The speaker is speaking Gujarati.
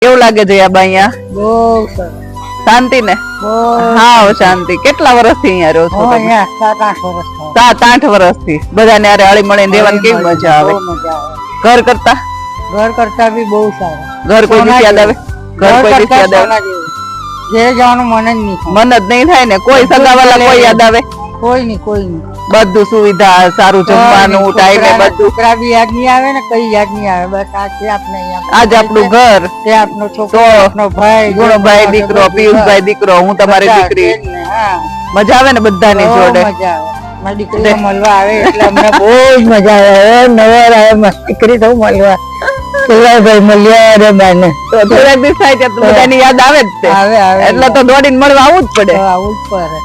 કેવું લાગે છે આ અહીંયા? બહુ સરસ. શાંતિ ને? હા શાંતિ. કેટલા વર્ષથી અહીંયા રહો છો? અહીંયા 7-8 વર્ષ થયા. 7-8 વર્ષથી બધાને હારે હળી મળીને રહેવાની કેવી મજા આવે? બહુ મજા આવે. ઘર કરતા બી બહુ સારું. ઘર કોઈ દિવસ યાદ આવે? ઘર કોઈ દિવસ યાદ આવે? ઘેર જવાનું મન જ નહીં થાય. મન જ નહીં થાય ને. કોઈ સગાવાલા કોઈ યાદ આવે? કોઈ નહીં. બધું સુવિધા, સારું જમવાનું, ટાઈમે બધું. છોકરા બી યાદ નહીં આવે ને, કઈ યાદ નહીં આવે. બસ આ છે આપણે અહીંયા. આજ આપણું ઘર, તે આપણો છોકરો, આપણો ભાઈ, ગુણભાઈ દીકરો, પિયુષભાઈ દીકરો, હું તમારી દીકરી. મજા આવે ને બધાની જોડે? મજા આવે. મારી દીકરીઓ મળવા આવે એટલે અમને બહુ જ મજા આવે. નવર આવે મસ્તી કરી તો મળવા. ભાઈ મળ્યા રે બાને તો થોડાક દિવસ થાય ત્યાં બધાની યાદ આવે જ તે. આવે એટલે તો દોડીને મળવા આવવું જ પડે. આવું જ પડે.